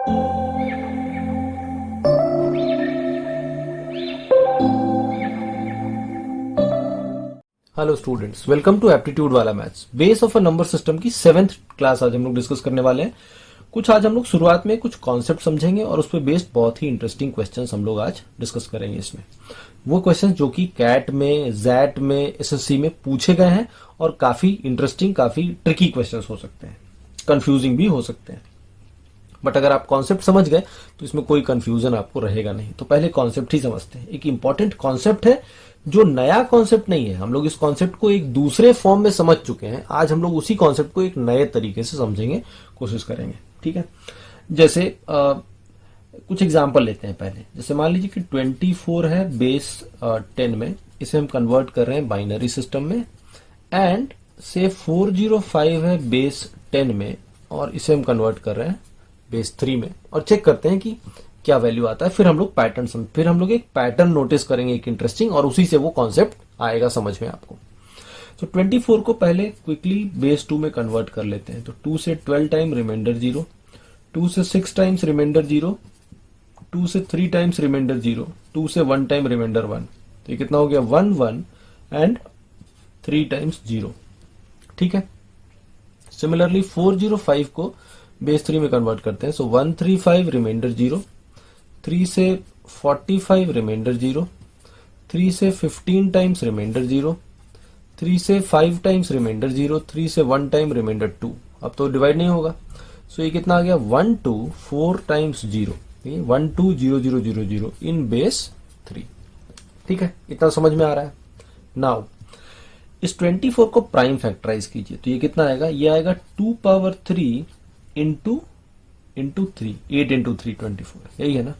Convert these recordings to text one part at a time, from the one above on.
Hello students, welcome to aptitude वाला maths. Base of a number system की 7th class आज हम लोग डिस्कस करने वाले हैं। कुछ आज हम लोग शुरुआत में कुछ कॉन्सेप्ट समझेंगे और उस पर बेस्ड बहुत ही इंटरेस्टिंग क्वेश्चंस हम लोग आज डिस्कस करेंगे। इसमें वो क्वेश्चंस जो कि कैट में, जैट में, एसएससी में पूछे गए हैं और काफी इंटरेस्टिंग, काफी ट्रिकी क्वेश्चंस हो सकते हैं, कंफ्यूजिंग भी हो सकते हैं। बट अगर आप कॉन्सेप्ट समझ गए तो इसमें कोई कंफ्यूजन आपको रहेगा नहीं। तो पहले कॉन्सेप्ट ही समझते हैं। एक इंपॉर्टेंट कॉन्सेप्ट है जो नया कॉन्सेप्ट नहीं है। हम लोग इस कॉन्सेप्ट को एक दूसरे फॉर्म में समझ चुके हैं। आज हम लोग उसी कॉन्सेप्ट को एक नए तरीके से समझेंगे, कोशिश करेंगे। ठीक है, जैसे कुछ एग्जांपल लेते हैं पहले। जैसे मान लीजिए कि 24 है बेस 10 में, इसे हम कन्वर्ट कर रहे हैं बाइनरी सिस्टम में। एंड से 405 है बेस 10 में और इसे हम कन्वर्ट कर रहे हैं बेस 3 में, और चेक करते हैं कि क्या वैल्यू आता है। फिर हम लोग एक पैटर्न नोटिस करेंगे, एक इंटरेस्टिंग, और उसी से वो कॉन्सेप्ट आएगा समझ में आपको। तो 24 को पहले क्विकली बेस 2 में कन्वर्ट कर लेते हैं। तो 2 से 12 टाइम रिमाइंडर 0, 2 से 6 टाइम्स रिमाइंडर 0, 2 से 3 टाइम्स रिमाइंडर 0, 2 से 1 टाइम रिमाइंडर 1। तो ये कितना हो गया? 1 1 एंड 3 टाइम्स 0। ठीक है, सिमिलरली 405 को बेस 3 में कन्वर्ट करते हैं। सो 135 रिमाइंडर 0, 3 से 45 रिमाइंडर 0, 3 से 15 टाइम्स रिमाइंडर 0, 3 से 5 टाइम्स रिमाइंडर 0, 3 से 1 टाइम रिमाइंडर 2। अब तो डिवाइड नहीं होगा। सो ये कितना आ गया? 1 2 4 टाइम्स 0, 1 2 0 0 0 0 इन बेस 3। ठीक है, इतना समझ में आ रहा है। नाउ इस 24 को प्राइम फैक्टराइज कीजिए। तो ये कितना आएगा? ये आएगा 2 पावर 3 इंटू 3, 8 इंटू 3 24, यही है ना।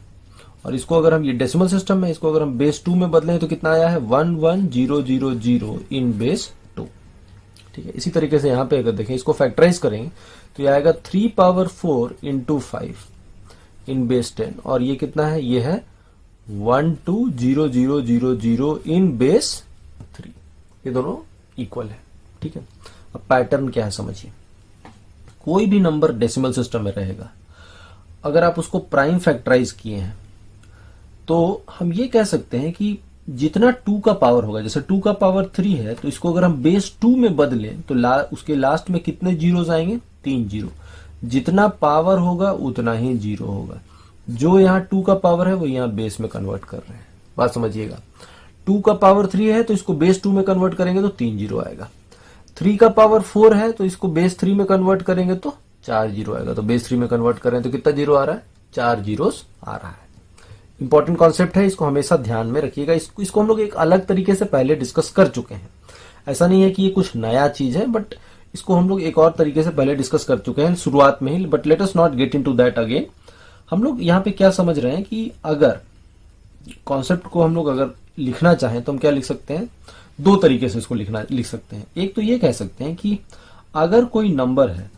और इसको अगर हम, ये डेसिमल सिस्टम में, इसको अगर हम बेस 2 में बदलें तो कितना आया है? 1 1 0 0 0 इन बेस 2। ठीक है, इसी तरीके से यहां पे अगर देखें, इसको फैक्टराइज करेंगे तो ये आएगा 3 पावर 4 इंटू 5 इन बेस 10, और ये कितना है? ये है 1 2 0 0 0 0 इन बेस 3। ये दोनों इक्वल है। ठीक है, अब पैटर्न क्या है समझिए। कोई भी नंबर डेसिमल सिस्टम में रहेगा, अगर आप उसको प्राइम फैक्टराइज किए हैं तो हम ये कह सकते हैं कि जितना 2 का पावर होगा, जैसे 2 का पावर 3 है, तो इसको अगर हम बेस 2 में बदलें तो उसके लास्ट में कितने जीरोस आएंगे? 3 जीरो। जितना पावर होगा उतना ही जीरो होगा। जो यहाँ 2 का पावर है वो यहाँ बेस में कन्वर्ट कर रहे हैं। बात समझिएगा। 2 का पावर 3 है तो इसको बेस 2 में कन्वर्ट करेंगे तो 3 जीरो आएगा। 3 का पावर 4 है तो इसको बेस 3 में कन्वर्ट करेंगे तो 4 जीरो आएगा। तो बेस 3 में कन्वर्ट करें तो कितना जीरो आ रहा है? 4 जीरोस आ रहा है। इंपॉर्टेंट कॉन्सेप्ट है, इसको हमेशा ध्यान में रखिएगा। इसको हम लोग एक अलग तरीके से पहले डिस्कस कर चुके हैं। ऐसा नहीं है कि ये कुछ नया चीज है, बट इसको हम लोग एक और तरीके से पहले डिस्कस कर चुके हैं शुरुआत में ही। But let us not get into that again. हम लोग यहाँ पे क्या समझ रहे हैं कि अगर कॉन्सेप्ट को हम लोग अगर लिखना चाहें तो हम क्या लिख सकते हैं? 2 तरीके से इसको लिख सकते हैं। एक तो ये कह सकते हैं कि अगर कोई नंबर है,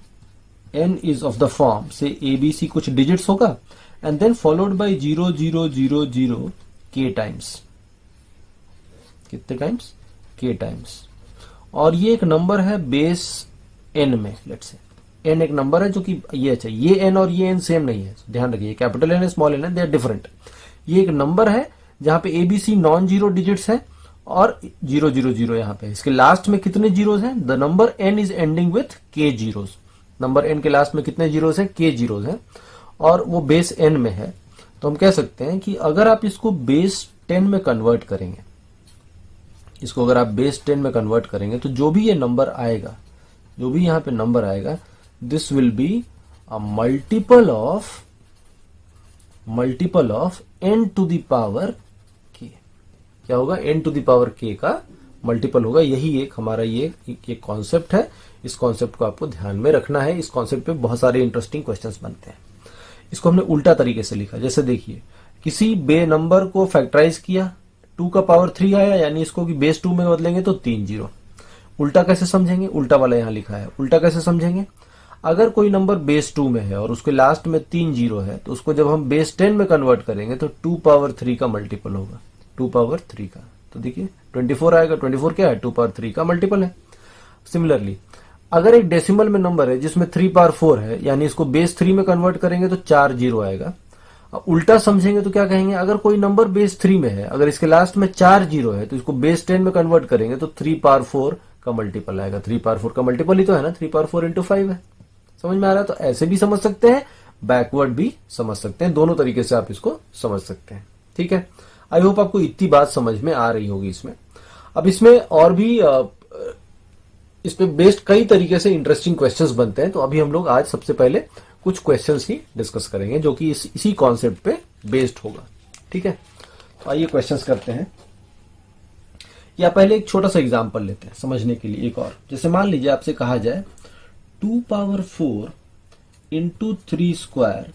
n is of the form से ABC कुछ डिजिट्स होगा and then followed by 0 0 0 0 k times. कितने टाइम्स? k times. और ये एक नंबर है बेस n में। लेट्स से n एक नंबर है जो कि ये, अच्छा, ये n और ये n सेम नहीं है, ध्यान रखिए। कैपिटल N है, स्मॉल n है, दे आर डिफरेंट। ये एक नंबर है जहां पे ABC नॉन जीरो डिजिट्स है और 0 0 0 यहाँ पे। इसके लास्ट में कितने जीरोस हैं? The number n is ending with k zeros. Number n के लास्ट में कितने जीरोस हैं? k जीरोस हैं, और वो बेस n में है। तो हम कह सकते हैं कि अगर आप इसको बेस 10 में कन्वर्ट करेंगे, इसको अगर आप बेस 10 में कन्वर्ट करेंगे तो जो भी ये नंबर आएगा, जो भी यहाँ पे नंबर आएगा, this will be a multiple of n to the power k। क्या होगा? n to the power k का मल्टीपल होगा। यही एक हमारा ये कॉन्सेप्ट है। इस कॉन्सेप्ट को आपको ध्यान में रखना है। इस कॉन्सेप्ट पे बहुत सारे इंटरेस्टिंग क्वेश्चंस बनते हैं। इसको हमने उल्टा तरीके से लिखा। जैसे देखिए, किसी बे नंबर को फैक्टराइज किया, 2 का पावर 3 आया, यानी इसको कि बेस 2 में बदलेंगे तो 3 जीरो। उल्टा कैसे समझेंगे? उल्टा वाला यहां लिखा है। उल्टा कैसे समझेंगे? अगर कोई नंबर बेस 2 में है और उसके लास्ट में 3 जीरो है, तो उसको जब हम बेस 10 में कन्वर्ट करेंगे तो 2 पावर 3 का मल्टीपल होगा। 2 पावर 3 का, तो देखिए 24 आएगा। 24 क्या है? 2 पावर 3 का मल्टीपल है। सिमिलरली अगर एक डेसिमल में नंबर है जिसमें 3 पावर 4 है, यानी इसको बेस 3 में कन्वर्ट करेंगे तो 4 जीरो आएगा। अब उल्टा समझेंगे तो क्या कहेंगे, अगर कोई नंबर बेस 3 में है, अगर इसके लास्ट में 4 जीरो है तो इसको बेस 10 में कन्वर्ट करेंगे तो 3 पावर 4 का मल्टीपल आएगा। 3 पावर 4 का मल्टीपल ही तो है ना, 3 पावर 4 इंटू 5 है। समझ में आ रहा है? तो ऐसे भी समझ सकते हैं, बैकवर्ड भी समझ सकते हैं, दोनों तरीके से आप इसको समझ सकते हैं। ठीक है, आई होप आपको इतनी बात समझ में आ रही होगी इसमें। अब इसमें और भी इस पे बेस्ड कई तरीके से इंटरेस्टिंग क्वेश्चंस बनते हैं। तो अभी हम लोग आज सबसे पहले कुछ क्वेश्चंस ही डिस्कस करेंगे जो कि इसी कॉन्सेप्ट पे बेस्ड होगा। ठीक है, तो आइए क्वेश्चंस करते हैं, या पहले एक छोटा सा एग्जांपल लेते हैं समझने के लिए। एक और, जैसे मान लीजिए आपसे कहा जाए 2 power 4 into 3 square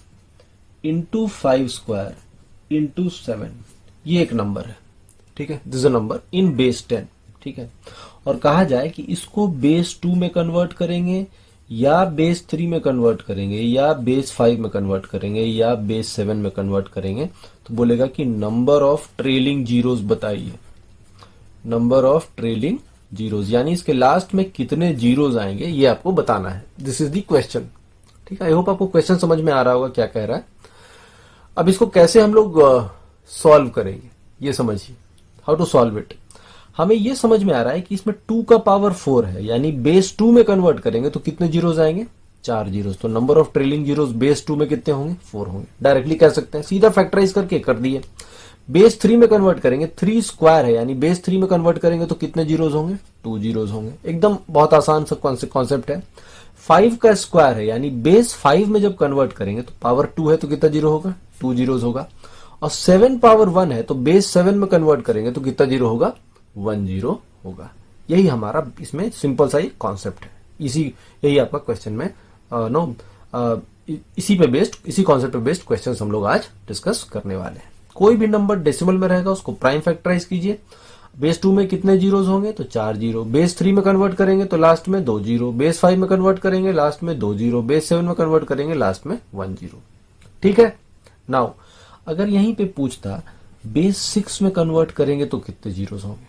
into 5 square into 7, ये एक नंबर है। ठीक है, this is a number in base 10। ठीक है, और कहा जाए कि इसको बेस 2 में कन्वर्ट करेंगे या बेस 3 में कन्वर्ट करेंगे या बेस 5 में कन्वर्ट करेंगे या बेस 7 में कन्वर्ट करेंगे, तो बोलेगा कि नंबर ऑफ ट्रेलिंग जीरोस बताइए। नंबर ऑफ ट्रेलिंग जीरोस, यानी इसके लास्ट में कितने जीरोस आएंगे ये आपको बताना है। This is the question. ठीक है, आई होप आपको क्वेश्चन समझ में आ रहा होगा क्या कह रहा है। अब इसको कैसे हम लोग सॉल्व करेंगे ये समझिए, हाउ टू सॉल्व इट। हमें ये समझ में आ रहा है कि इसमें 2 का पावर 4 है, यानी बेस 2 में कन्वर्ट करेंगे तो कितने जीरोस आएंगे, 4 जीरोस। तो number of trailing zeros base 2 में कितने होंगे, 4 होंगे। डायरेक्टली कह सकते हैं, सीधा फैक्टराइज करके कर दिए। बेस 3 में कन्वर्ट करेंगे, 3 स्क्वायर है, यानी बेस 3 में कन्वर्ट करेंगे तो कितने जीरोस होंगे, 2 जीरोस होंगे। एकदम बहुत आसान सा कॉन्सेप्ट है। 5 का स्क्वायर है, यानी बेस 5 में जब कन्वर्ट करेंगे तो पावर 2 है तो कितना जीरो होगा, 2 जीरोस होगा। और 7 पावर 1 है तो बेस 7 में कन्वर्ट करेंगे तो कितना जीरो होगा, 1 जीरो होगा। यही हमारा इसमें सिंपल सा ही कॉन्सेप्ट है। यही आपका क्वेश्चन में इसी पे बेस्ड, इसी कॉन्सेप्ट पे बेस्ड क्वेश्चन हम लोग आज डिस्कस करने वाले हैं। कोई भी नंबर डेसिमल में रहेगा उसको प्राइम फैक्टराइज कीजिए। बेस 2 में कितने जीरोस होंगे, तो 4 जीरो। बेस 3 में कन्वर्ट करेंगे तो लास्ट में 2 जीरो। बेस 5 में कन्वर्ट करेंगे लास्ट में 2 जीरो। बेस 7 में कन्वर्ट करेंगे लास्ट में 1 जीरो। ठीक है, नाउ अगर यहीं पे पूछता बेस 6 में कन्वर्ट करेंगे तो कितने जीरोस होंगे,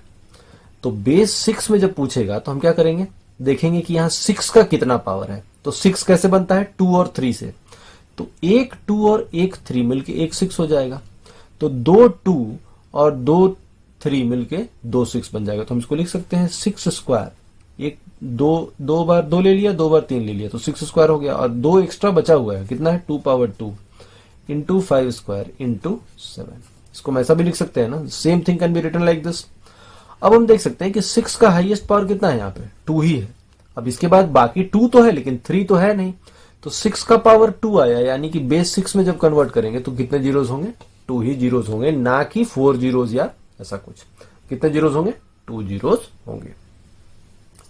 तो बेस 6 में जब पूछेगा तो हम क्या करेंगे, देखेंगे कि यहां 6 का कितना पावर है। तो 6 कैसे बनता है, 2 और 3 से। तो एक 2 और एक 3 मिलके एक 6 हो जाएगा। तो 2 2 और 2 3 मिलके 2 6 बन जाएगा। तो हम इसको लिख सकते हैं 6 स्क्वायर। एक दो बार 2 ले लिया, 2 बार 3 ले लिया, तो 6 स्क्वायर हो गया। और 2 एक्स्ट्रा बचा हुआ है, कितना है, 2 पावर 2 इंटू 5 स्क्वायर इंटू 7। इसको हम ऐसा भी लिख सकते हैं ना, same thing can be written like this. अब हम देख सकते हैं कि 6 का हाईएस्ट पावर कितना है, यहाँ पे 2 ही है। अब इसके बाद बाकी 2 तो है लेकिन 3 तो है नहीं। तो 6 का पावर 2 आया, यानी कि बेस 6 में जब कन्वर्ट करेंगे तो कितने जीरोस होंगे, 2 ही जीरोस होंगे, ना कि 4 जीरोस या ऐसा कुछ। कितने जीरोस होंगे, 2 जीरोस होंगे।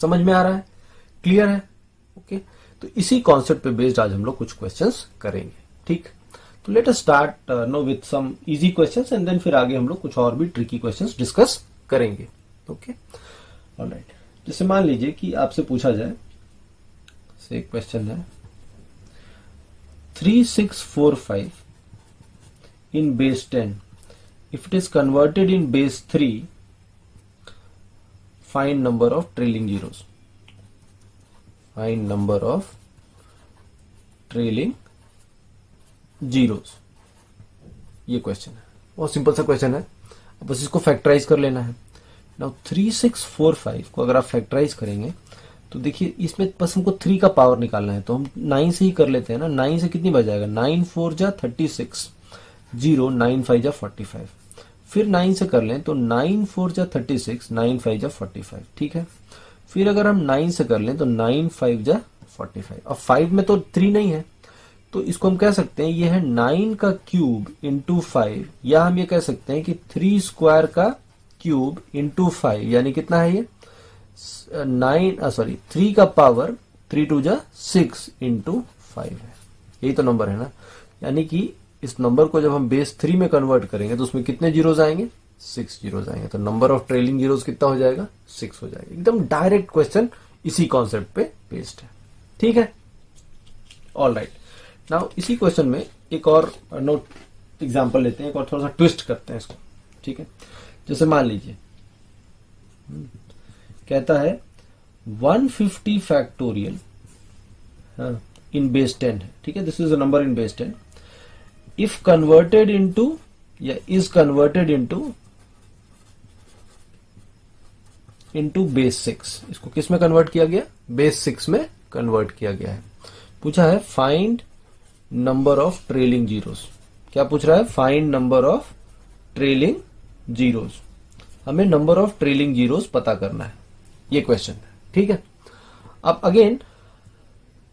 समझ में आ रहा है, क्लियर है? ओके, तो इसी कॉन्सेप्ट पे बेस्ड आज हम लोग कुछ क्वेश्चंस करेंगे। ठीक, तो let us start now with some easy questions and then फिर आगे हम लोग कुछ और भी ट्रिकी क्वेश्चंस डिस्कस करेंगे। Okay, alright. जैसे मान लीजिए कि आपसे पूछा जाए, से एक क्वेश्चन है 3645 in base 10, if it is converted in base 3, find number of trailing zeros. Find number of trailing zeros. ये क्वेश्चन है, बहुत सिंपल सा क्वेश्चन है, बस इसको फैक्टराइज कर लेना है। नाउ 3645 को अगर आप फैक्टराइज करेंगे तो देखिए इसमें बस हमको 3 का पावर निकालना है, तो हम 9 से ही कर लेते हैं ना। 9 से कितनी बच जाएगा, 9 4 जा 36, 0 9 5 जा 45। फिर 9 से कर लें तो 9 4 जा 36, 9 5 जा 45। ठीक है, फिर अगर हम 9 से कर लें तो 9 5 जा 45। अब 5 में तो 3 नहीं है, तो इसको हम कह सकते हैं ये है 9 का क्यूब इंटू 5, या हम ये कह सकते हैं कि 3 स्क्वायर का क्यूब इंटू 5, यानी कितना है ये 3 का पावर 3 2 जा 6 इंटू 5 है। यही तो नंबर है ना, यानी कि इस नंबर को जब हम बेस 3 में कन्वर्ट करेंगे तो उसमें कितने जीरोस आएंगे, 6 जीरोस आएंगे। तो नंबर ऑफ ट्रेलिंग जीरोस कितना हो जाएगा, 6 हो जाएगा। एकदम डायरेक्ट क्वेश्चन इसी कॉन्सेप्ट पे बेस्ड है। ठीक है, ऑल राइट। नाउ इसी क्वेश्चन में एक और नोट एग्जाम्पल लेते हैं, एक और थोड़ा सा ट्विस्ट करते हैं इसको। ठीक है, जैसे मान लीजिए कहता है 150 फैक्टोरियल इन बेस 10 है, ठीक है, this is a number in base 10 if converted into या इज कन्वर्टेड इनटू बेस 6। इसको किस में कन्वर्ट किया गया? बेस 6 में कन्वर्ट किया गया है। पूछा है find number of trailing zeros. क्या पूछ रहा है? Find number of trailing zeros. हमें नंबर ऑफ ट्रेलिंग जीरोस पता करना है, ये क्वेश्चन है, ठीक है। अब अगेन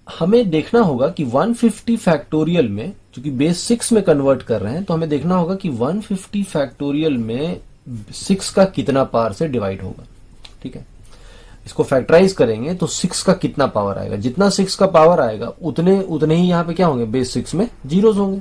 हमें देखना होगा कि 150 फैक्टोरियल में, चूंकि बेस 6 में कन्वर्ट कर रहे हैं, तो हमें देखना होगा कि 150 फैक्टोरियल में 6 का कितना पावर से डिवाइड होगा, ठीक है। इसको फैक्टराइज करेंगे तो 6 का कितना पावर आएगा, जितना 6 का पावर आएगा उतने ही यहां पे क्या होंगे, बेस 6 में जीरोस होंगे।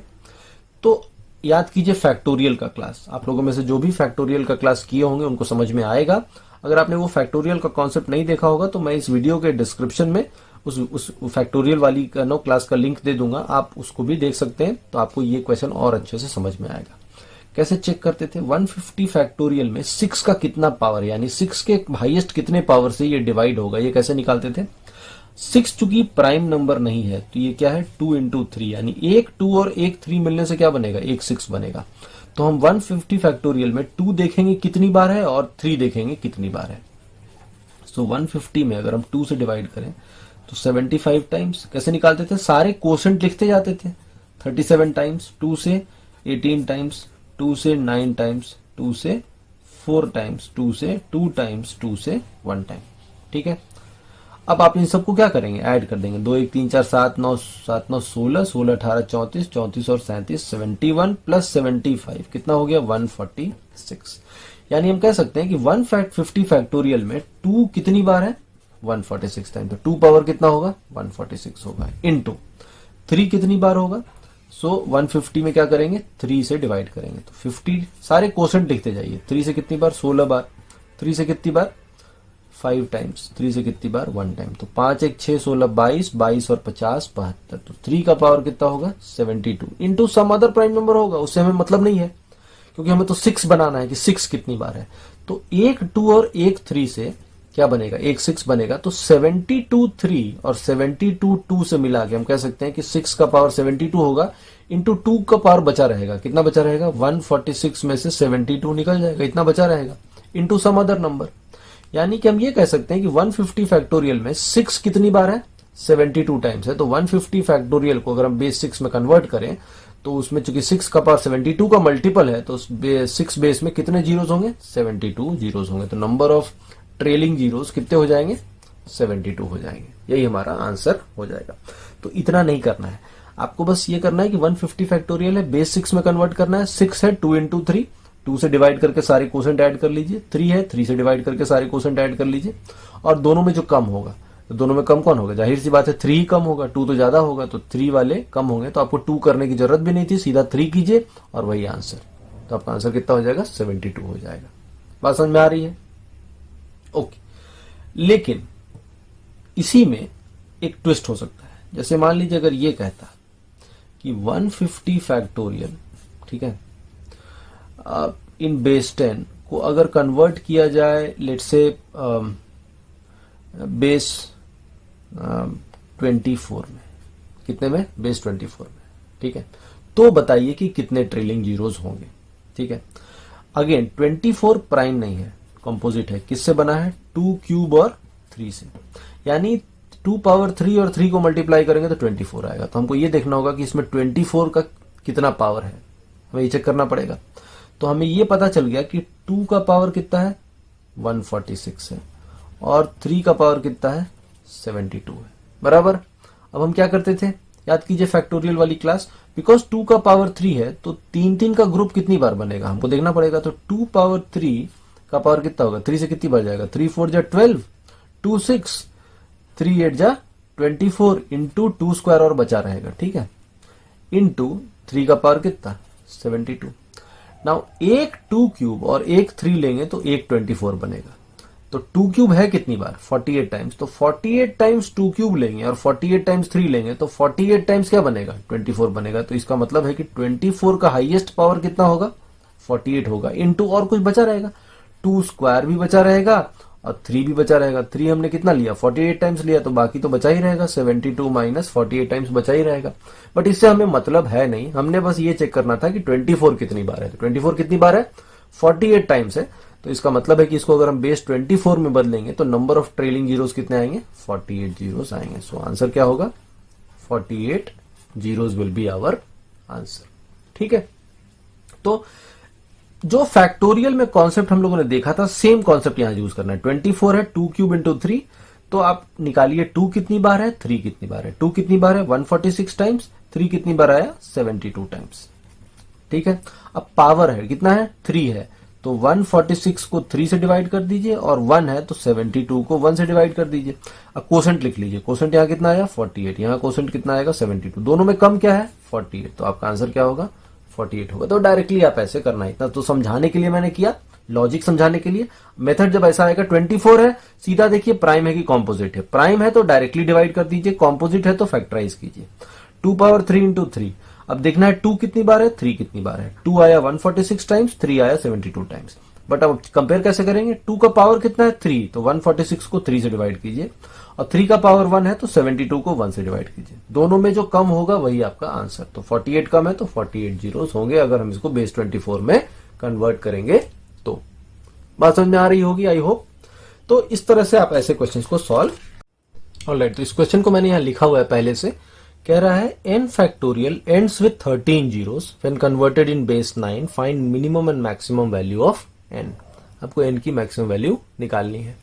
तो याद कीजिए फैक्टोरियल का क्लास, आप लोगों में से जो भी फैक्टोरियल का क्लास किए होंगे उनको समझ में आएगा। अगर आपने वो फैक्टोरियल का कॉन्सेप्ट नहीं देखा होगा तो मैं इस वीडियो के डिस्क्रिप्शन में उस फैक्टोरियल वाली क्लास का लिंक दे दूंगा, आप उसको भी देख सकते हैं, तो आपको ये क्वेश्चन और अच्छे से समझ में आएगा। कैसे चेक करते थे? 150 फैक्टोरियल में 6 का कितना पावर, यानी 6 के हाईएस्ट कितने पावर से ये डिवाइड होगा, ये कैसे निकालते थे? 6 चूंकि प्राइम नंबर नहीं है तो ये क्या है, 2 इंटू 3, यानी एक 2 और एक 3 मिलने से क्या बनेगा, एक 6 बनेगा। तो हम 150 फैक्टोरियल में 2 देखेंगे कितनी बार है और 3 देखेंगे कितनी बार है। सो 150 में अगर हम 2 से डिवाइड करें तो 75 टाइम्स। कैसे निकालते थे? सारे कोसेंट लिखते जाते थे। 37 टाइम्स, 2 से 18 टाइम्स, 2 से 9 टाइम्स, 2 से 4 टाइम्स, 2 से 2 टाइम्स, 2 से 1 टाइम, ठीक है। अब आप इन सबको क्या करेंगे, ऐड कर देंगे। 2 1 3 4 7 9 7 9 16 16 18 34 34 और 37 71 प्लस 75 कितना हो गया, 146। यानी हम कह सकते हैं कि 150 फैक्टोरियल में 2 कितनी बार है, 146 टाइम। तो 2 पावर कितना होगा, 146 होगा, इनटू 3 कितनी बार होगा। सो 150 में क्या करेंगे, 3 से डिवाइड करेंगे। तो 50 सारे कोसेंट लिखते जाइए। 3 से कितनी बार, 16 बार। 3 से कितनी बार, 5 टाइम्स। 3 से कितनी बार, 1 टाइम। तो 5 1 6 16 22 22 और 50 72। तो 3 का पावर कितना होगा, 72 into some other prime number होगा, उससे हमें मतलब नहीं है क्योंकि हमें तो 6 बनाना है कि 6 कितनी बार है। तो एक 2 और एक 3 से क्या बनेगा, एक 6 बनेगा। तो 72 3 और 72 2 से मिला के हम कह सकते हैं कि 6 का पावर 72 होगा, इंटू 2 का पावर बचा रहेगा। कितना बचा रहेगा, 146 में से 72 निकल जाएगा, इतना बचा रहेगा, इंटू सम अदर नंबर। यानी कि हम ये कह सकते हैं कि 150 फैक्टोरियल में 6 कितनी बार है, 72 टाइम्स है। तो 150 फैक्टोरियल को अगर हम बेस 6 में कन्वर्ट करें तो उसमें चूंकि 6 का पावर 72 का मल्टीपल है तो 6 बेस में कितने जीरोस होंगे, 72 जीरोस होंगे। तो नंबर ऑफ ट्रेलिंग जीरोस कितने हो जाएंगे, 72 हो जाएंगे। यही हमारा आंसर हो जाएगा। तो इतना नहीं करना है आपको, बस ये करना है कि 150 फैक्टोरियल है, बेस 6 में कन्वर्ट करना है। 6 है, 2 इंटू 3, 2 से डिवाइड करके सारे कोसेंट ऐड कर लीजिए। 3 है, 3 से डिवाइड करके सारे कोसेंट ऐड कर लीजिए। और दोनों में जो कम होगा, तो दोनों में कम कौन होगा, जाहिर सी बात है 3 ही कम होगा, 2 तो ज्यादा होगा, तो 3 वाले कम होंगे। तो आपको 2 करने की जरूरत भी नहीं थी, सीधा 3 कीजिए और वही आंसर। तो आपका आंसर कितना हो जाएगा, 72 हो जाएगा। बात समझ में आ रही है? ओके। लेकिन इसी में एक ट्विस्ट हो सकता है। जैसे मान लीजिए अगर ये कहता कि 150 फैक्टोरियल, ठीक है, इन बेस 10 को अगर कन्वर्ट किया जाए लेट से बेस 24 में, कितने में, बेस 24 में, ठीक है, तो बताइए कि कितने ट्रेलिंग जीरोस होंगे। ठीक है, अगेन 24 प्राइम नहीं है, कंपोजिट है। किससे बना है, 2 क्यूब और 3 से, यानी 2 पावर 3 और 3 को मल्टीप्लाई करेंगे तो 24 आएगा। तो हमको ये देखना होगा कि इसमें 24 का कितना पावर है, हमें ये चेक करना पड़ेगा। तो हमें ये पता चल गया कि 2 का पावर कितना है, 146 है, और 3 का पावर कितना है, 72 है, बराबर। अब हम क्या करते थे, याद कीजिए फैक्टोरियल वाली क्लास, बिकॉज 2 का पावर 3 है तो 3 का ग्रुप कितनी बार बनेगा हमको देखना पड़ेगा। तो 2 पावर 3 का पावर कितना होगा, 3 से कितनी बार जाएगा, 3 4 जा 12, 2 6, 3 8 जा 24 इंटू 2 स्क्वायर और बचा रहेगा, ठीक है, इंटू 3 का पावर कितना, 72। नाउ एक 2 क्यूब और एक 3 लेंगे तो एक 24 बनेगा। तो 2 क्यूब है कितनी बार, 48 टाइम्स, तो 48 टाइम्स 2 क्यूब लेंगे और 48 टाइम्स 3 लेंगे तो 48 टाइम्स क्या बनेगा, 24 बनेगा। तो इसका मतलब है कि 24 का हाईएस्ट पावर कितना होगा, 48 होगा, इंटू और कुछ बचा रहेगा, 2 स्क्वायर भी बचा रहेगा और 3 भी बचा रहेगा। 3 हमने कितना लिया, 48 टाइम्स लिया, तो बाकी तो बचा ही रहेगा, 72 माइनस 48 टाइम्स बचा ही रहेगा। बट इससे हमें मतलब है नहीं, हमने बस ये चेक करना था कि 24 कितनी बार है। तो 24 कितनी बार है, 48 टाइम्स है। तो इसका मतलब है कि इसको अगर हम बेस 24 में बदलेंगे तो नंबर ऑफ ट्रेलिंग जीरोस कितने आएंगे, 48 जीरोस आएंगे। सो आंसर क्या होगा, 48 zeros will be our answer. ठीक है, तो जो फैक्टोरियल में कॉन्सेप्ट हम लोगों ने देखा था, सेम कॉन्सेप्ट यहां यूज करना है। 24 है, 2 क्यूब इंटू 3, तो आप निकालिए 2 कितनी बार है, 3 कितनी बार है। 2 कितनी बार है, 146 टाइम्स, 3 कितनी बार आया, 72 टाइम्स। ठीक है, अब पावर है कितना है, 3 है, तो 146 को 3 से डिवाइड कर दीजिए, और 1 है तो 72 को 1 से डिवाइड कर दीजिए। अब कोसेंट लिख लीजिए, कोसेंट यहां कितना आया, 48, यहां कोसेंट कितना आएगा, 72, दोनों में कम क्या है, 48, तो आपका आंसर क्या होगा, 48 होगा। तो डायरेक्टली आप ऐसे करना है, इतना तो समझाने के लिए मैंने किया, लॉजिक समझाने के लिए। मेथड जब ऐसा आएगा, 24 है, सीधा देखिए प्राइम है कि कॉम्पोजिट है, प्राइम है तो डायरेक्टली डिवाइड कर दीजिए, कॉम्पोजिट है तो फैक्टराइज कीजिए। 2 पावर 3 इंटू 3, अब देखना है 2 कितनी बार है, 3 कितनी बार है। 2 आया 146 टाइम्स, 3 आया 72 टाइम्स। बट अब कंपेयर कैसे करेंगे, 2 का पावर कितना है, 3, तो 146 को 3 से डिवाइड कीजिए, और 3 का पावर 1 है तो 72 को 1 से डिवाइड कीजिए। दोनों में जो कम होगा वही आपका आंसर। तो 48 कम है तो 48 जीरोस होंगे अगर हम इसको बेस 24 में कन्वर्ट करेंगे तो। बात समझ में आ रही होगी, आई होप। तो इस तरह से आप ऐसे क्वेश्चंस को सॉल्व। ऑलराइट, तो इस क्वेश्चन को मैंने यहां लिखा हुआ है पहले से। कह रहा है n factorial ends with 13 zeros when converted in base 9, find minimum and maximum value of n। आपको n की मैक्सिमम वैल्यू निकालनी है।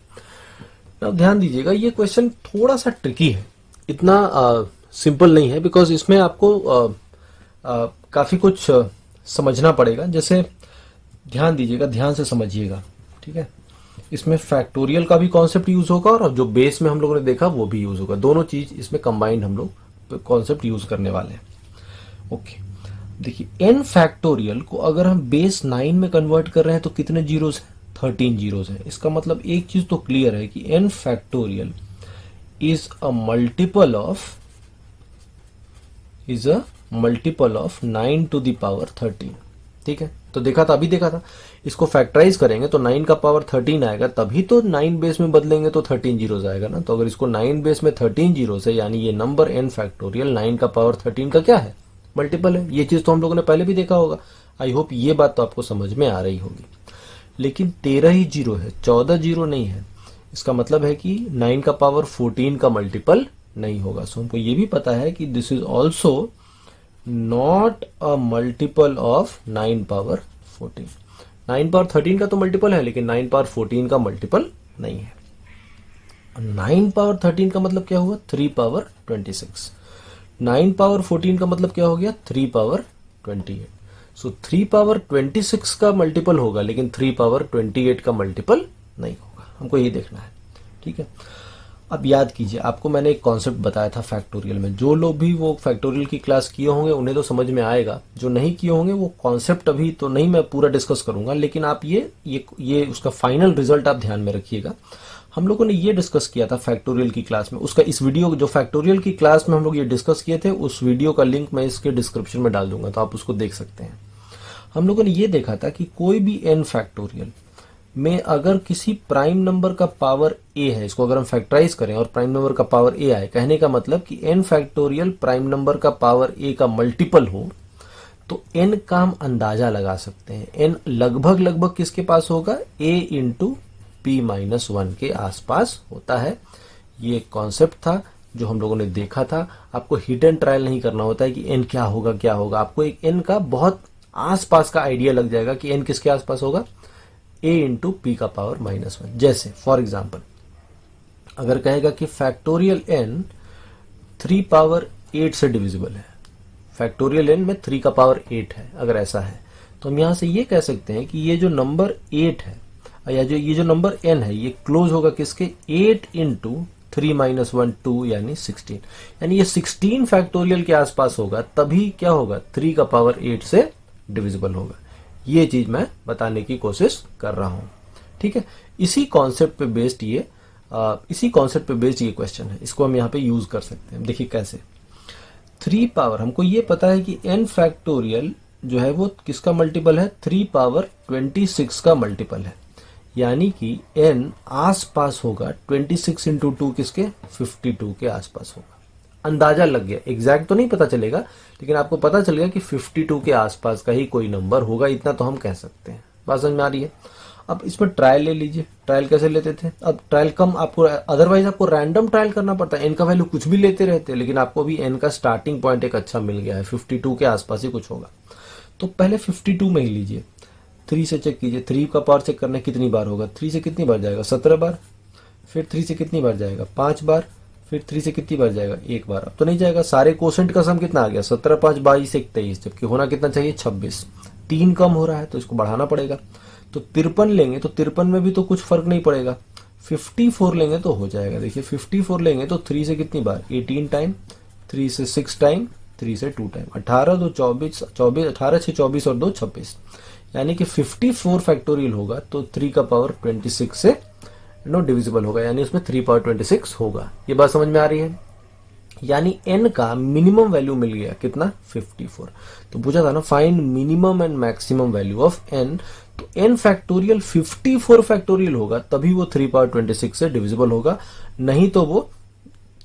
अब ध्यान दीजिएगा, ये क्वेश्चन थोड़ा सा ट्रिकी है, इतना सिंपल नहीं है, बिकॉज इसमें आपको काफी कुछ समझना पड़ेगा। जैसे ध्यान दीजिएगा, ध्यान से समझिएगा, ठीक है। इसमें फैक्टोरियल का भी कॉन्सेप्ट यूज होगा और जो बेस में हम लोगों ने देखा वो भी यूज होगा, दोनों चीज इसमें कंबाइंड हम लोग कॉन्सेप्ट यूज करने वाले हैं। ओके, देखिए n फैक्टोरियल को अगर हम बेस 9 में कन्वर्ट कर रहे हैं तो कितने जीरोस हैं, 13 जीरोस है। इसका मतलब एक चीज तो क्लियर है कि n factorial is a multiple of 9 to the power 13। ठीक है, तो देखा था, अभी देखा था, इसको फैक्टराइज करेंगे तो 9 का पावर 13 आएगा, तभी तो 9 बेस में बदलेंगे तो 13 जीरोस आएगा ना। तो अगर इसको 9 बेस में 13 जीरोस है, यानी ये नंबर n फैक्टोरियल 9 का पावर 13 का क्या है, मल्टीपल है। ये चीज तो हम लोगों ने पहले भी देखा होगा। आई होप ये बात तो आपको समझ में आ रही होगी। लेकिन 13 ही जीरो है, 14 जीरो नहीं है। इसका मतलब है कि 9 का पावर 14 का मल्टीपल नहीं होगा। सो हमको ये भी पता है कि this is also not a multiple of 9 power 14। 9 power 13 का तो मल्टीपल है, लेकिन 9 पावर 14 का मल्टीपल नहीं है। 9 पावर 13 का मतलब क्या हुआ, 3 पावर 26। 9 पावर 14 का मतलब क्या हो गया, 3 पावर 28। सो 3 पावर 26 का मल्टीपल होगा, लेकिन 3 पावर 28 का मल्टीपल नहीं होगा। हमको ये देखना है, ठीक है। अब याद कीजिए, आपको मैंने एक कॉन्सेप्ट बताया था फैक्टोरियल में। जो लोग भी वो फैक्टोरियल की क्लास किए होंगे उन्हें तो समझ में आएगा, जो नहीं किए होंगे वो कॉन्सेप्ट अभी तो नहीं मैं पूरा डिस्कस करूंगा, लेकिन आप ये उसका फाइनल रिजल्ट आप ध्यान में रखिएगा। हम लोगों ने ये डिस्कस किया था फैक्टोरियल की क्लास में, उसका इस वीडियो जो फैक्टोरियल की क्लास में हम लोग ये डिस्कस किए थे, उस वीडियो का लिंक मैं इसके डिस्क्रिप्शन में डाल दूंगा, तो आप उसको देख सकते हैं। हम लोगों ने ये देखा था कि कोई भी n फैक्टोरियल में अगर किसी प्राइम नंबर का पावर a है, इसको अगर हम फैक्टराइज करें और प्राइम नंबर का पावर a आए, कहने का मतलब कि n फैक्टोरियल प्राइम नंबर का पावर a का मल्टीपल हो, तो n का हम अंदाजा लगा सकते हैं। n लगभग किसके पास होगा, a इंटू p माइनस 1 के आसपास होता है। ये कॉन्सेप्ट था जो हम लोगों ने देखा था। आपको हिट एंड ट्रायल नहीं करना होता है कि n क्या होगा, आपको एक n का बहुत आसपास का आइडिया लग जाएगा कि n किसके आसपास होगा, a इंटू पी का पावर माइनस 1। जैसे फॉर एग्जाम्पल अगर कहेगा कि फैक्टोरियल n 3 पावर 8 से डिविजिबल है, फैक्टोरियल n में 3 का पावर 8 है, अगर ऐसा है तो हम यहां से ये कह सकते हैं कि ये जो नंबर 8 है या ये जो नंबर n है, ये क्लोज होगा किसके, 8 इंटू 3 माइनस 1 2 यानी 16, यानी ये 16 फैक्टोरियल के आसपास होगा, तभी क्या होगा, 3 का पावर 8 से डिविजिबल होगा। ये चीज मैं बताने की कोशिश कर रहा हूं, ठीक है। इसी कॉन्सेप्ट पे बेस्ड ये क्वेश्चन है, इसको हम यहाँ पे यूज कर सकते हैं। देखिए कैसे, 3 पावर, हमको ये पता है कि n फैक्टोरियल जो है वो किसका मल्टीपल है, 3 पावर 26 का मल्टीपल है। यानी कि n आसपास होगा 26 इंटू 2 किसके 52 के आसपास होगा। अंदाजा लग गया, एग्जैक्ट तो नहीं पता चलेगा, लेकिन आपको पता चल गया कि 52 के आसपास का ही कोई नंबर होगा, इतना तो हम कह सकते हैं। बात समझ में आ रही है। अब इसमें ट्रायल ले लीजिए। ट्रायल कैसे लेते थे? अब ट्रायल कम आपको, अदरवाइज आपको रैंडम ट्रायल करना पड़ता है, एन का वैल्यू कुछ भी लेते रहते, लेकिन आपको भी एन का स्टार्टिंग पॉइंट एक अच्छा मिल गया है, 52 के आसपास ही कुछ होगा। तो पहले 52 में ही लीजिए, 3 से चेक कीजिए। 3 का पावर चेक करना कितनी बार होगा, 3 से कितनी बार जाएगा 17 बार, फिर 3 से कितनी बार जाएगा 5 बार, फिर 3 से कितनी बार जाएगा 1 बार। अब तो नहीं जाएगा, सारे कोसेंट का सम कितना आ गया 17 5 22 1 23, जबकि होना कितना चाहिए 26। 3 कम हो रहा है तो इसको बढ़ाना पड़ेगा। तो 53 लेंगे तो 53 में भी तो कुछ फर्क नहीं पड़ेगा। 54 लेंगे तो हो जाएगा। देखिए 54 लेंगे तो 3 से कितनी बार 18 टाइम, 3 से 6 टाइम, 3 से 2 टाइम, 18 2 24, 18 6 24 और 2 26, यानी कि 54 फैक्टोरियल होगा तो 3 का पावर 26 से डिविजिबल होगा, यानी उसमें 3 पावर 26 होगा। ये बात समझ में आ रही है। यानी n का मिनिमम वैल्यू मिल गया कितना 54। तो पूछा था ना find minimum and maximum value of n, तो n फैक्टोरियल 54 फैक्टोरियल होगा तभी वो 3 पावर 26 से डिविजिबल होगा, नहीं तो वो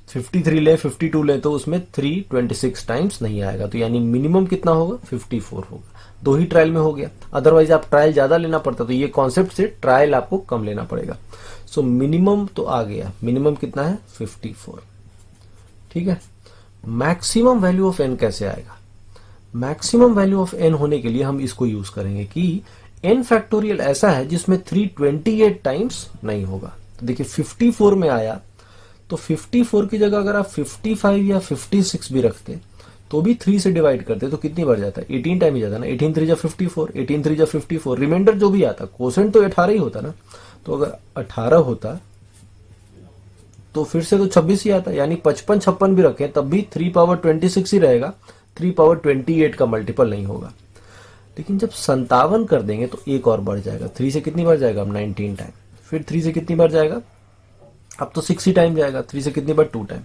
53 ले 52 ले तो उसमें 3 26 टाइम्स नहीं आएगा। तो यानी मिनिमम कितना होगा 54 होगा। दो ही ट्रायल में हो गया, अदरवाइज आप ट्रायल ज्यादा लेना पड़ता, तो ये कॉन्सेप्ट से ट्रायल आपको कम लेना पड़ेगा। सो मिनिमम तो आ गया, मिनिमम कितना है 54। ठीक है, मैक्सिमम वैल्यू ऑफ n कैसे आएगा? मैक्सिमम वैल्यू ऑफ n होने के लिए हम इसको यूज करेंगे कि n फैक्टोरियल ऐसा है जिसमें 328 टाइम्स नहीं होगा। तो देखिए 54 में आया तो 54 की जगह अगर आप 55 या 56 भी रखते तो भी 3 से डिवाइड करते तो कितनी बार जाता है 18 टाइम ही जाता ना। 18 3 जा 54, 18 3 जा 54, रिमाइंडर जो भी आता, कोसेंट तो 18 ही होता ना। तो अगर 18 होता तो फिर से तो 26 ही आता, यानी 55 56 भी रखें तब भी 3 पावर 26 ही रहेगा, 3 पावर 28 का मल्टीपल नहीं होगा। लेकिन जब 57 कर देंगे तो एक और बढ़ जाएगा, 3 से कितनी बार जाएगा अब 19 टाइम, फिर 3 से कितनी बार जाएगा अब तो 60 टाइम जाएगा, 3 से कितनी बार 2 टाइम।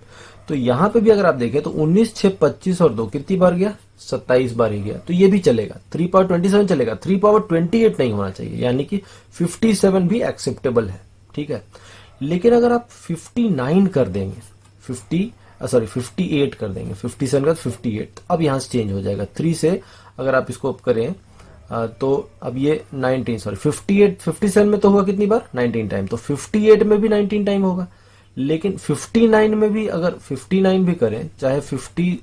तो यहां पे भी अगर आप देखें तो 19 6 25 और 2 कितनी बार गया 27 बार ही गया। तो ये भी चलेगा, 3 पावर 27 चलेगा, 3 पावर 28 नहीं होना चाहिए, यानी कि 57 भी एक्सेप्टेबल है। ठीक है, लेकिन अगर आप 59 कर देंगे 58 कर देंगे, 57 का 58, अब यहां से चेंज हो जाएगा। 3 से अगर आप इसको करें तो अब ये 57 में तो होगा कितनी बार 19 टाइम, तो 58 में भी 19 टाइम होगा। लेकिन 59 में भी अगर 59 भी करें, चाहे 58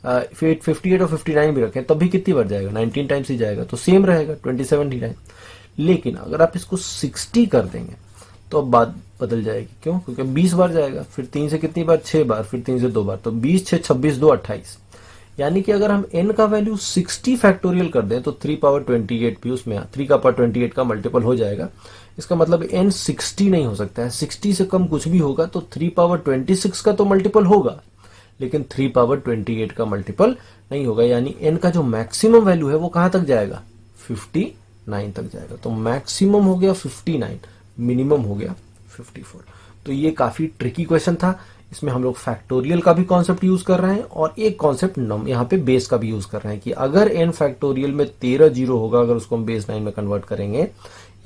और 59 भी रखें, तब भी कितनी बार जाएगा 19 टाइम्स ही जाएगा, तो सेम रहेगा 27 ही टाइम। लेकिन अगर आप इसको 60 कर देंगे तो अब बात बदल जाएगी। क्यों? क्योंकि 20 बार जाएगा, फिर 3 से कितनी बार 6 बार, फिर 3 से 2 बार, तो 20 6 26 2 28। यानी कि अगर हम n का वैल्यू 60 फैक्टोरियल कर दें तो 3 पावर 28 भी उसमें 3 का पावर 28 का मल्टीपल हो जाएगा। इसका मतलब n 60 नहीं हो सकता है, 60 से कम कुछ भी होगा तो 3 पावर 26 का तो मल्टीपल होगा, लेकिन 3 पावर 28 का मल्टीपल नहीं होगा। यानी n का जो मैक्सिमम वैल्यू है वो कहां तक जाएगा 59 तक जाएगा। तो मैक्सिमम हो गया 59, मिनिमम हो गया 54। तो ये काफी ट्रिकी क्वेश्चन था, इसमें हम लोग फैक्टोरियल का भी कॉन्सेप्ट यूज कर रहे हैं और एक कॉन्सेप्ट यहाँ पे बेस का भी यूज कर रहे हैं कि अगर n फैक्टोरियल में 13 जीरो होगा, अगर उसको हम बेस 9 में कन्वर्ट करेंगे,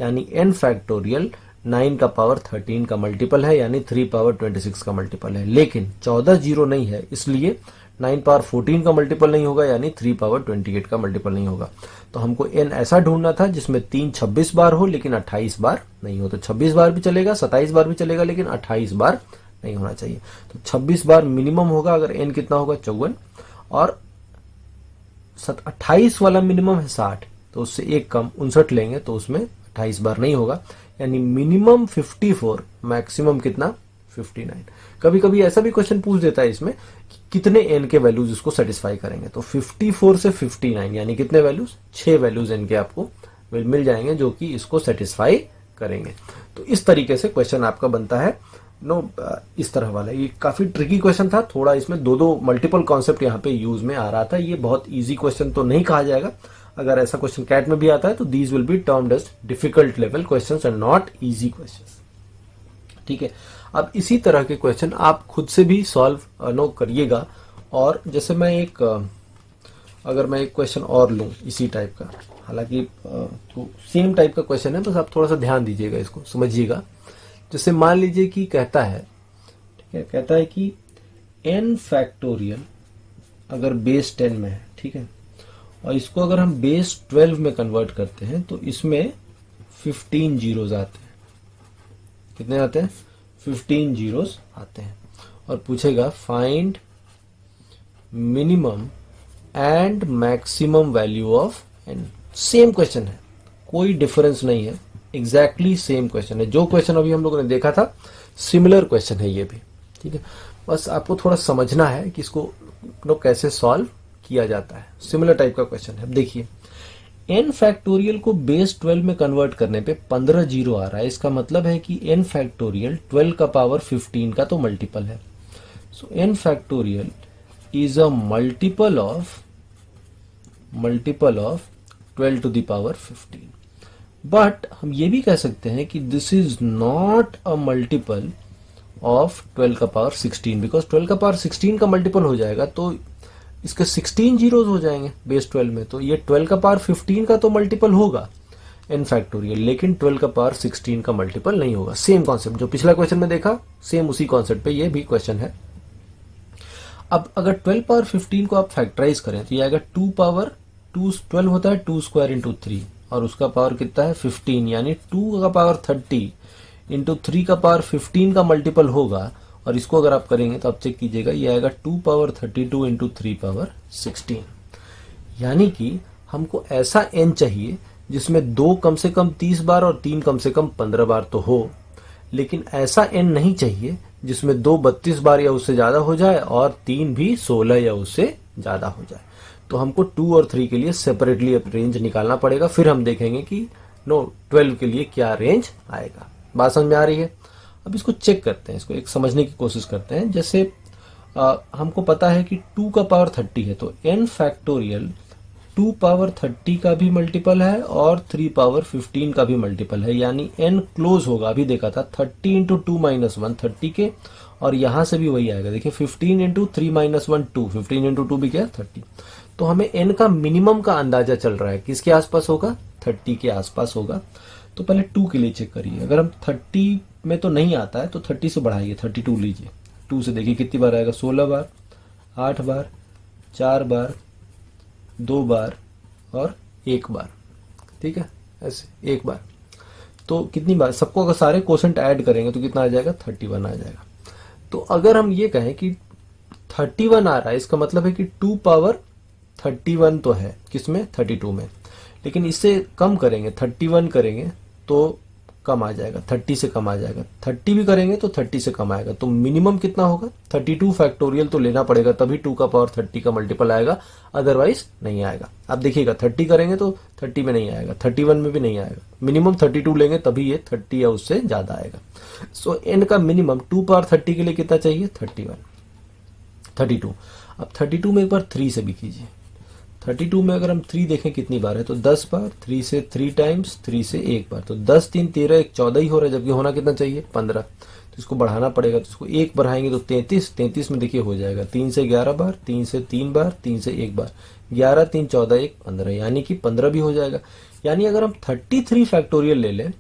यानी n फैक्टोरियल 9 का पावर 13 का मल्टीपल है, यानी 3 पावर 26 का मल्टीपल है। लेकिन 14 जीरो नहीं है, इसलिए 9 पावर 14 का मल्टीपल नहीं होगा, यानी 3 पावर 28 का मल्टीपल नहीं होगा। तो हमको n ऐसा ढूंढना था जिसमें 3 26 बार हो लेकिन 28 बार नहीं हो। तो 26 बार भी चलेगा, 27 बार भी चलेगा, लेकिन 28 बार नहीं होना चाहिए। तो 26 बार मिनिमम होगा अगर n कितना होगा 54, और 28 वाला मिनिमम है 60, तो उससे एक कम 59 लेंगे तो उसमें 28 बार नहीं होगा। यानी मिनिमम 54, मैक्सिमम कितना 59। कभी कभी ऐसा भी क्वेश्चन पूछ देता है इसमें कि कितने n के वैल्यूज इसको सेटिस्फाई करेंगे, तो 54 से 59 यानी कितने वैल्यूज 6 वैल्यूज n के आपको मिल जाएंगे जो कि इसको सेटिस्फाई करेंगे। तो इस तरीके से क्वेश्चन आपका बनता है इस तरह वाला। ये काफी ट्रिकी क्वेश्चन था, थोड़ा इसमें दो मल्टीपल कॉन्सेप्ट यहाँ पे यूज में आ रहा था। ये बहुत इजी क्वेश्चन तो नहीं कहा जाएगा, अगर ऐसा क्वेश्चन कैट में भी आता है तो these will be termed as difficult level questions and not easy questions. ठीक है, अब इसी तरह के क्वेश्चन आप खुद से भी सॉल्व करिएगा। और जैसे मैं अगर मैं एक क्वेश्चन और लूं इसी टाइप का, हालांकि तो सेम टाइप का क्वेश्चन है, बस आप थोड़ा सा ध्यान दीजिएगा, इसको समझिएगा। जैसे मान लीजिए कि कहता है, ठीक है, कहता है कि n फैक्टोरियल अगर बेस 10 में है, ठीक है, और इसको अगर हम बेस 12 में कन्वर्ट करते हैं तो इसमें 15 जीरोस आते हैं। कितने आते हैं? 15 जीरोस आते हैं। और पूछेगा find minimum and maximum value of n। Same question है, कोई डिफरेंस नहीं है, एग्जैक्टली सेम क्वेश्चन है। जो क्वेश्चन अभी हम लोगों ने देखा था सिमिलर क्वेश्चन है ये भी, ठीक है। बस आपको थोड़ा समझना है कि इसको कैसे सॉल्व किया जाता है। सिमिलर टाइप का क्वेश्चन है। अब देखिए, n फैक्टोरियल को बेस 12 में कन्वर्ट करने पे 15 जीरो आ रहा है। इसका मतलब है कि n फैक्टोरियल 12 का पावर 15 का तो मल्टीपल है। So n factorial is a multiple of 12 to the power 15। But हम ये भी कह सकते हैं कि this is not a multiple of 12 का पावर 16, बिकॉज 12 का पावर 16 का मल्टीपल हो जाएगा तो इसके 16 जीरोस हो जाएंगे बेस 12 में। तो ये 12 का पावर 15 का तो मल्टीपल होगा n फैक्टोरियल, लेकिन 12 का पावर 16 का मल्टीपल नहीं होगा। सेम कॉन्सेप्ट जो पिछला क्वेश्चन में देखा, सेम उसी कॉन्सेप्ट पे ये भी क्वेश्चन है। अब अगर 12 पावर 15 को आप फैक्टराइज करें तो ये आएगा 2 पावर 12 होता है 2 स्क्वायर इंटू 3, और उसका पावर कितना है 15, यानी 2 का पावर 30 इंटू 3 का पावर 15 का मल्टीपल होगा। और इसको अगर आप करेंगे तो आप चेक कीजिएगा, ये आएगा 2 पावर 32 इंटू 3 पावर 16। यानी कि हमको ऐसा n चाहिए जिसमें 2 कम से कम 30 बार और 3 कम से कम 15 बार तो हो, लेकिन ऐसा n नहीं चाहिए जिसमें 2 32 बार या उससे ज्यादा हो जाए और 3 भी 16 या उससे ज्यादा हो जाए। तो हमको 2 और 3 के लिए सेपरेटली रेंज निकालना पड़ेगा, फिर हम देखेंगे कि 12 के लिए क्या रेंज आएगा। बात समझ में आ रही है? अब इसको चेक करते हैं, इसको एक समझने की कोशिश करते हैं। जैसे हमको पता है कि 2 का पावर 30 है, तो n फैक्टोरियल 2 पावर 30 का भी मल्टीपल है और 3 पावर 15 का भी मल्टीपल है, यानी n क्लोज होगा। अभी देखा था 30 इंटू 2 माइनस 1 30 के, और यहां से भी वही आएगा। देखिए 15 इंटू 3 माइनस 1 2, 15 इंटू 2 भी क्या 30। तो हमें n का मिनिमम का अंदाजा चल रहा है, किसके आसपास होगा? 30 के आसपास होगा। तो पहले 2 के लिए चेक करिए। अगर हम 30 में तो नहीं आता है तो 30 से बढ़ाइए, 32 लीजिए। 2 से देखिए कितनी बार आएगा, 16 बार, 8 बार, 4 बार, 2 बार और 1 बार, ठीक है, ऐसे 1 बार। तो कितनी बार? सबको अगर सारे क्वोशंट ऐड करेंगे तो कितना आ जाएगा? 31 आ जाएगा। तो अगर हम ये कहें कि 31 आ रहा है, इसका मतलब है कि 2 पावर 31 तो है किसमें? 32 में। लेकिन इससे कम करेंगे, 31 करेंगे तो कम आ जाएगा, 30 से कम आ जाएगा। 30 भी करेंगे तो 30 से कम आएगा। तो मिनिमम कितना होगा? 32 फैक्टोरियल तो लेना पड़ेगा, तभी 2 का पावर 30 का मल्टीपल आएगा, अदरवाइज नहीं आएगा। आप देखिएगा 30 करेंगे तो 30 में नहीं आएगा, 31 में भी नहीं आएगा। मिनिमम 32 लेंगे तभी ये 30 या उससे ज्यादा आएगा। सो n का मिनिमम 2 पावर 30 के लिए कितना चाहिए? 32। अब 32 में एक बार 3 से भी कीजिए। 32 में अगर हम 3 देखें कितनी बार है, तो 10 बार, 3 से 3 टाइम्स, 3 से 1 बार, तो 10 3 13 1 14 ही हो रहा है, जबकि होना कितना चाहिए? 15। तो इसको बढ़ाना पड़ेगा, तो इसको 1 बढ़ाएंगे तो 33 में देखिए हो जाएगा 3 से 11 बार, 3 से 3 बार, 3 से 1 बार, 11 3 14 1 15, यानी कि 15 भी हो जाएगा। यानी अगर हम 33 फैक्टोरियल ले लें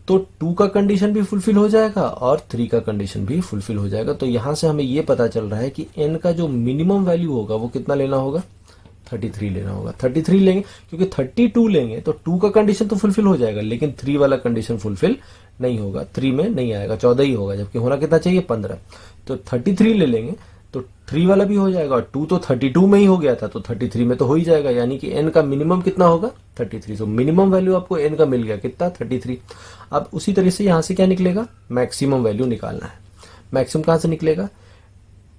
तो 2 का कंडीशन भी फुलफिल हो जाएगा और 3 का कंडीशन भी फुलफिल हो जाएगा। तो यहां से हमें यह पता चल रहा है कि n का जो मिनिमम वैल्यू होगा वो कितना लेना होगा? 33 लेना होगा। 33 लेंगे क्योंकि 32 लेंगे तो 2 का कंडीशन तो फुलफिल हो जाएगा, लेकिन 3 वाला कंडीशन फुलफिल नहीं होगा, 3 में नहीं आएगा, 14 ही होगा, जबकि होना कितना चाहिए? 15। तो 33 ले लेंगे तो 3 वाला भी हो जाएगा, और 2 तो 32 में ही हो गया था तो 33 में तो हो ही जाएगा, यानी कि n का मिनिमम कितना होगा? 33। तो मिनिमम वैल्यू आपको n का मिल गया, कितना? 33। अब उसी तरह से यहां से क्या निकलेगा? मैक्सिमम वैल्यू निकालना है। मैक्सिमम कहां से निकलेगा?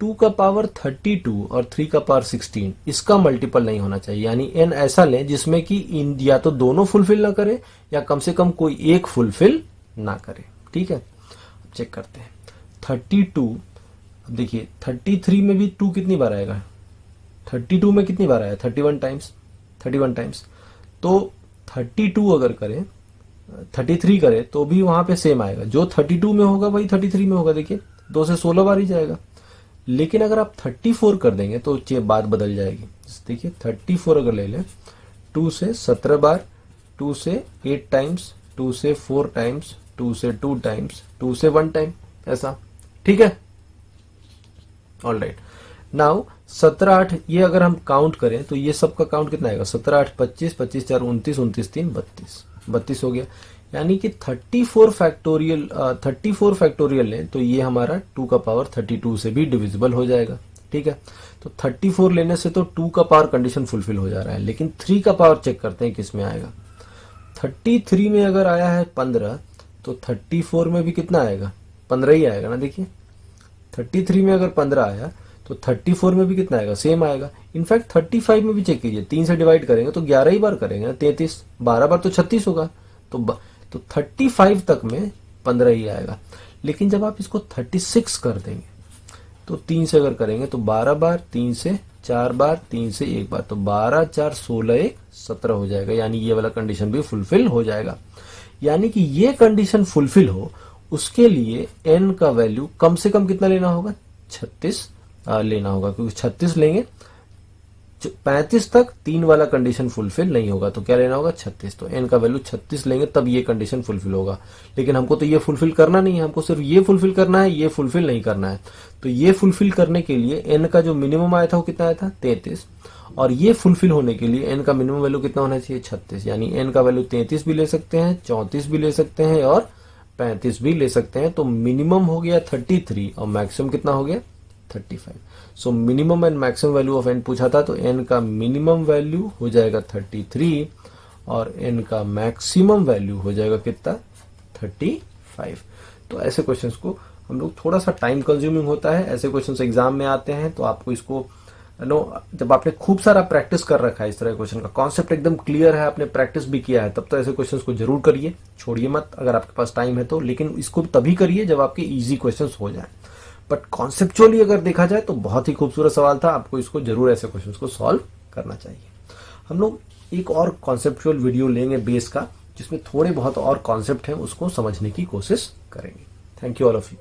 2 का पावर 32 और 3 का पावर 16, इसका मल्टीपल नहीं होना चाहिए। यानी n ऐसा लें जिसमें कि इन या तो दोनों फुलफिल ना करे या कम से कम कोई एक फुलफिल ना करे, ठीक है। अब चेक करते हैं 32। अब देखिए 33 में भी 2 कितनी बार आएगा? 32 में कितनी बार आया? 31 टाइम्स। तो 32 अगर करें, 33 करें तो भी वहां पे सेम आएगा, जो 32 में होगा वही 33 में होगा। देखिए 2 से 16 बार ही जाएगा। लेकिन अगर आप 34 कर देंगे तो बात बदल जाएगी। देखिए 34 अगर ले लें 2 से 17 बार, 2 से 8 टाइम्स, 2 से 4 टाइम्स, 2 से 2 टाइम्स, 2 से 1 टाइम, ऐसा। ठीक है, ऑल राइट। नाउ 17 8 ये अगर हम काउंट करें तो ये सबका काउंट कितना आएगा, 17 8 25, 25 4 29, 29 3 32, 32 हो गया। यानी कि 34 फैक्टोरियल 34 फैक्टोरियल लें तो ये हमारा 2 का पावर 32 से भी डिविजिबल हो जाएगा। ठीक है, तो 34 लेने से तो 2 का पावर कंडीशन फुलफिल हो जा रहा है, लेकिन 3 का पावर चेक करते हैं किस में आएगा। 33 में अगर आया है 15 तो 34 में भी कितना आएगा, 15 ही आएगा ना। देखिए 33 में अगर 15 आया तो 34 में भी कितना आएगा, सेम आएगा। इनफैक्ट 35 में भी चेक कीजिए, 3 से डिवाइड करेंगे तो 11 ही बार करेंगे ना, 33, 12 बार तो 36 होगा, तो 35 तक में 15 ही आएगा। लेकिन जब आप इसको 36 कर देंगे तो 3 से अगर करेंगे तो 12 बार, 3 से 4 बार, 3 से 1 बार, तो 12 4 16 1 17 हो जाएगा। यानी ये वाला कंडीशन भी फुलफिल हो जाएगा। यानी कि ये कंडीशन फुलफिल हो उसके लिए n का वैल्यू कम से कम कितना लेना होगा, 36 लेना होगा, क्योंकि 36 लेंगे 35 तक 3 वाला कंडीशन फुलफिल नहीं होगा, तो क्या लेना होगा, 36। तो n का वैल्यू 36 लेंगे तब ये कंडीशन फुलफिल होगा। लेकिन हमको तो ये फुलफिल करना नहीं है, हमको सिर्फ ये फुलफिल करना है, ये फुलफिल नहीं करना है। तो ये फुलफिल करने के लिए n का जो मिनिमम आया था वो कितना आया था, 33, और ये फुलफिल होने के लिए n का मिनिमम वैल्यू कितना होना चाहिए, 36। यानी n का वैल्यू 33 भी ले सकते हैं, 34 भी ले सकते हैं और 35 भी ले सकते हैं। तो मिनिमम हो गया 33 और मैक्सिमम कितना हो गया, 35। So minimum and maximum value of n पूछा था, तो n का मिनिमम वैल्यू हो जाएगा 33 और n का मैक्सिमम वैल्यू हो जाएगा कितना, 35। तो ऐसे क्वेश्चंस को हम लोग, थोड़ा सा टाइम कंज्यूमिंग होता है, ऐसे क्वेश्चंस एग्जाम में आते हैं, तो आपको इसको जब आपने खूब सारा प्रैक्टिस कर रखा है, इस तरह क्वेश्चन का कॉन्सेप्ट एकदम क्लियर है, आपने प्रैक्टिस भी किया है, तब तो ऐसे क्वेश्चंस को जरूर करिए, छोड़िए मत अगर आपके पास टाइम है तो। लेकिन इसको तभी करिए जब आपके इजी क्वेश्चंस हो जाए। बट कॉन्सेप्चुअली अगर देखा जाए तो बहुत ही खूबसूरत सवाल था, आपको इसको जरूर ऐसे क्वेश्चंस को सॉल्व करना चाहिए। हम लोग एक और कॉन्सेप्चुअल वीडियो लेंगे बेस का, जिसमें थोड़े बहुत और कॉन्सेप्ट हैं, उसको समझने की कोशिश करेंगे। Thank you all of you.